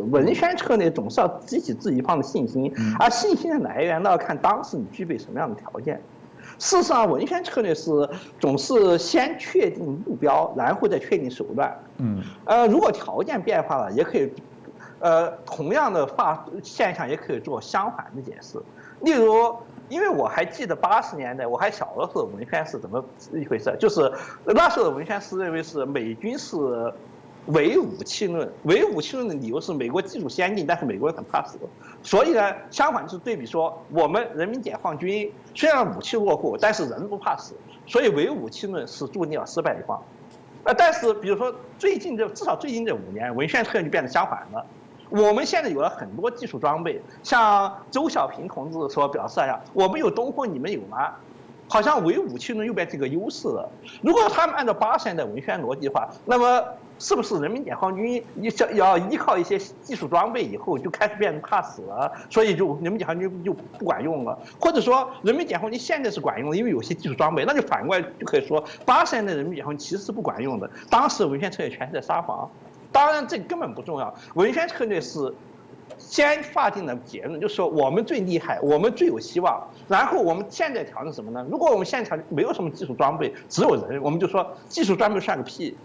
文宣策略总是要激起自己一方的信心，而信心的来源呢，要看当时你具备什么样的条件。事实上，文宣策略总是先确定目标，然后再确定手段。如果条件变化了，也可以，同样的现象也可以做相反的解释。例如，因为我还记得80年代我还小的时候，文宣是怎么一回事？就是那时候的文宣是认为是美军是唯武器论，唯武器论的理由是美国技术先进，但是美国人很怕死。所以呢，相反就是对比说，我们人民解放军虽然武器落后，但是人不怕死，所以唯武器论是注定要失败的一方。但是比如说至少最近这5年，文宣策略就变得相反了。我们现在有了很多技术装备，像周小平同志所表示呀，我们有东风，你们有吗？好像唯武器论又变成一个优势了。如果他们按照80年代文宣逻辑的话，那么是不是人民解放军要依靠一些技术装备以后就开始变得怕死了，所以人民解放军就不管用了？或者说人民解放军现在是管用的，因为有些技术装备，那就反过来就可以说80年代人民解放军其实是不管用的，当时文宣策略全是在撒谎。当然这根本不重要，文宣策略是先划定的结论，就是说我们最厉害，我们最有希望。然后我们现在条件什么呢？如果我们现在条件没有什么技术装备，只有人，我们就说技术装备算个屁，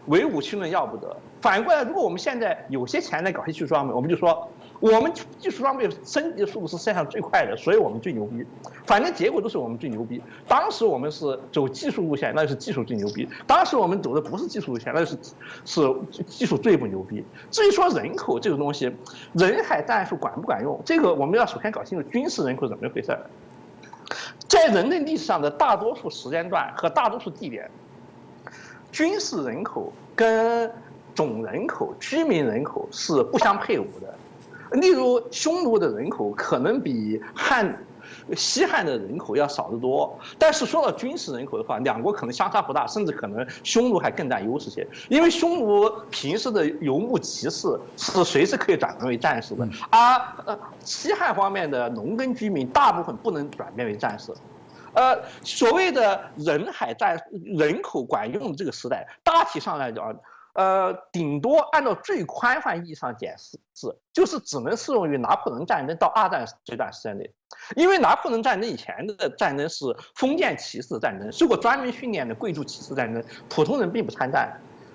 唯武器论要不得。反过来，如果我们现在有些钱来搞些技术装备，我们就说我们技术装备升级的速度是世界上最快的，所以我们最牛逼。反正结果都是我们最牛逼。当时我们是走技术路线，那就是技术最牛逼；当时我们走的不是技术路线，那是技术最不牛逼。至于说人口这个东西，人海战术管不管用，这个我们要首先搞清楚军事人口怎么一回事。在人类历史上的大多数时间段和大多数地点，军事人口跟总人口、居民人口是不相配伍的。例如，匈奴的人口可能比西汉的人口要少得多，但是说到军事人口的话，两国可能相差不大，甚至可能匈奴还更占优势些。因为匈奴平时的游牧骑士是随时可以转变为战士的，而西汉方面的农耕居民大部分不能转变为战士。所谓的人口管用的这个时代，大体上来讲，顶多按照最宽泛意义上解释，就是只能适用于拿破仑战争到2战这段时间内，因为拿破仑战争以前的战争是封建骑士战争，受过专门训练的贵族骑士战争，普通人并不参战，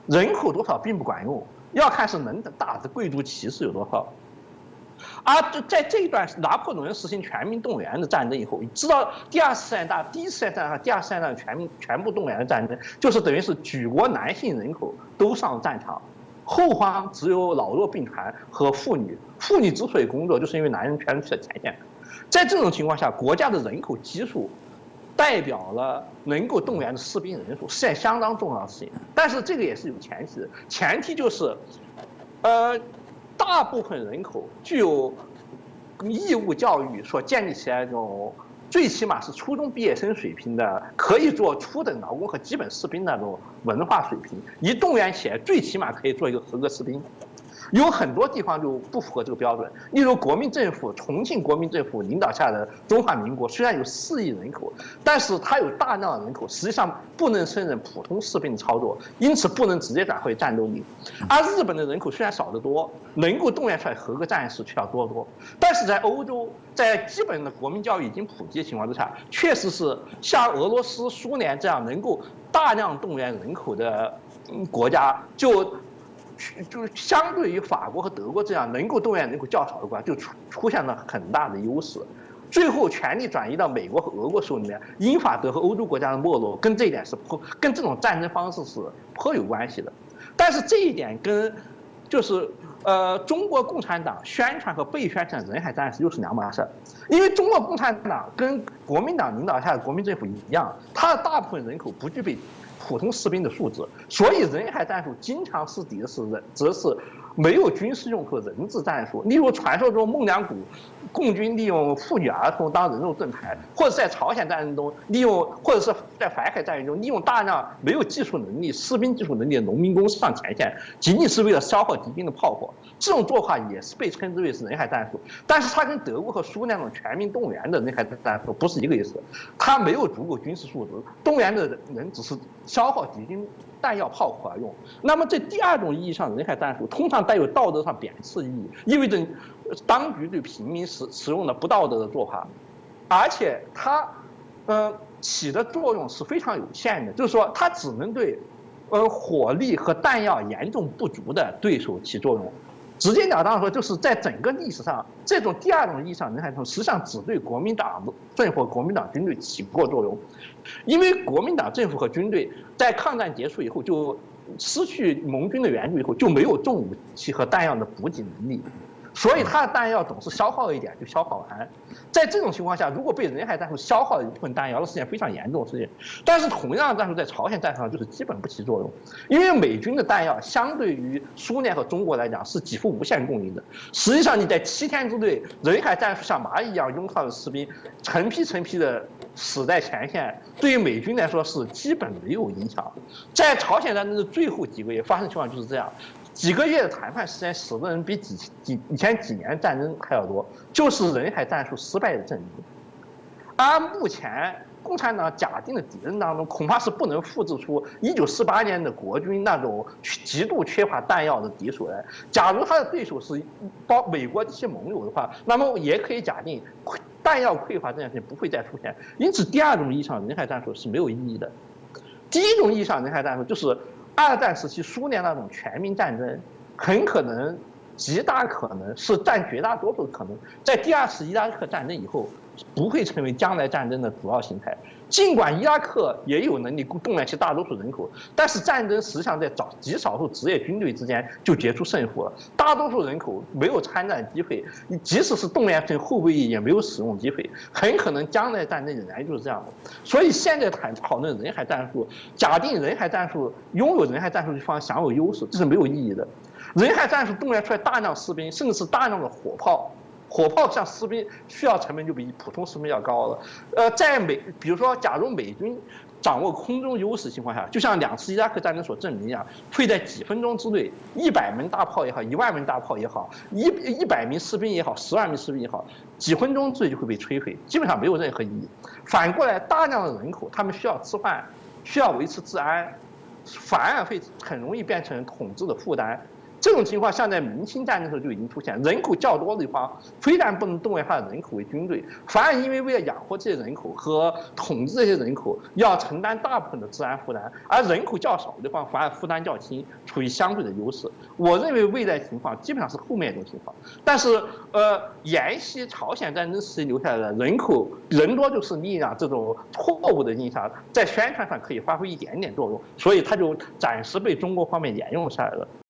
人口多少并不管用，要看是能打的贵族骑士有多少。而在这一段拿破仑实行全民动员的战争以后，直到第1次世界大战和第2次世界大战全部动员的战争，就是等于是举国男性人口都上战场，后方只有老弱病残和妇女。妇女之所以工作，就是因为男人全去了前线。在这种情况下，国家的人口基数代表了能够动员的士兵人数，是件相当重要的事情。但是这个也是有前提的，前提就是，大部分人口具有义务教育所建立起来这种最起码是初中毕业生水平的，可以做初等劳工和基本士兵的那种文化水平，一动员起来最起码可以做一个合格士兵。有很多地方就不符合这个标准，例如国民政府，重庆国民政府领导下的中华民国，虽然有4亿人口，但是它有大量的人口实际上不能胜任普通士兵的操作，因此不能直接转回战斗力。而日本的人口虽然少得多，能够动员出来合格战士却要多得多。但是在欧洲，在基本的国民教育已经普及的情况之下，确实是像俄罗斯、苏联这样能够大量动员人口的国家，就相对于法国和德国这样能够动员人口较少的国家，就出现了很大的优势。最后权力转移到美国和俄国手里面，英法德和欧洲国家的没落跟这一点跟这种战争方式是颇有关系的。但是这一点跟就是中国共产党宣传和被宣传人海战术又是两码事。因为中国共产党跟国民党领导下的国民政府一样，它的大部分人口不具备普通士兵的素质，所以人海战术经常是指的是没有军事用途的人质战术。例如传说中孟良崮共军利用妇女儿童当人肉盾牌，或者在朝鲜战争中或者是在淮海战役中利用大量没有技术能力、士兵技术能力的农民工上前线，仅仅是为了消耗敌兵的炮火。这种做法也是被称之为是人海战术，但是它跟德国和苏联那种全民动员的人海战术不是一个意思。它没有足够军事素质，动员的人只是消耗敌军弹药炮火而用。那么这第二种意义上人海战术，通常带有道德上贬斥意义，意味着当局对平民使用的不道德的做法，而且它，起的作用是非常有限的，就是说它只能对，火力和弹药严重不足的对手起作用。直截了当说，就是在整个历史上，这种第二种意义上人海战术实际上只对国民党政府、国民党军队起过作用，因为国民党政府和军队在抗战结束以后就失去盟军的援助以后，就没有重武器和弹药的补给能力。所以它的弹药总是消耗一点就消耗完，在这种情况下，如果被人海战术消耗了一部分弹药，那是件非常严重的事情。但是同样的战术在朝鲜战场上就是基本不起作用，因为美军的弹药相对于苏联和中国来讲是几乎无限供应的。实际上你在7天之内，人海战术像蚂蚁一样拥靠的士兵成批成批的死在前线，对于美军来说是基本没有影响。在朝鲜战争的最后几个月发生情况就是这样。几个月的谈判时间，死的人比以前几年战争还要多，就是人海战术失败的证明。而目前共产党假定的敌人当中，恐怕是不能复制出1948年的国军那种极度缺乏弹药的敌手来。假如他的对手是美国这些盟友的话，那么也可以假定弹药匮乏这件事情不会再出现。因此，第二种意义上人海战术是没有意义的。第一种意义上人海战术就是2战时期苏联那种全民战争，很可能、极大可能是占绝大多数可能，在第2次伊拉克战争以后，不会成为将来战争的主要形态。尽管伊拉克也有能力动员其大多数人口，但是战争实际上在极少数职业军队之间就决出胜负了，大多数人口没有参战机会，即使是动员成后备役也没有使用机会，很可能将来战争仍然就是这样的。所以现在讨论人海战术，假定人海战术拥有人海战术一方享有优势，这是没有意义的。人海战术动员出来大量士兵，甚至是大量的火炮。火炮像士兵需要成本就比普通士兵要高了。比如说，假如美军掌握空中优势情况下，就像2次伊拉克战争所证明一样，会在几分钟之内，100门大炮也好，1万门大炮也好，100名士兵也好，10万名士兵也好，几分钟之内就会被摧毁，基本上没有任何意义。反过来，大量的人口，他们需要吃饭，需要维持治安，反而会很容易变成统治的负担。这种情况像在明清战争的时候就已经出现，人口较多的一方非但不能动员他的人口为军队，反而因为为了养活这些人口和统治这些人口，要承担大部分的治安负担，而人口较少的地方反而负担较轻，处于相对的优势。我认为未来情况基本上是后面一种情况，但是沿袭朝鲜战争时期留下来的人多就是力量这种错误的印象，在宣传上可以发挥一点点作用，所以它就暂时被中国方面沿用下来了。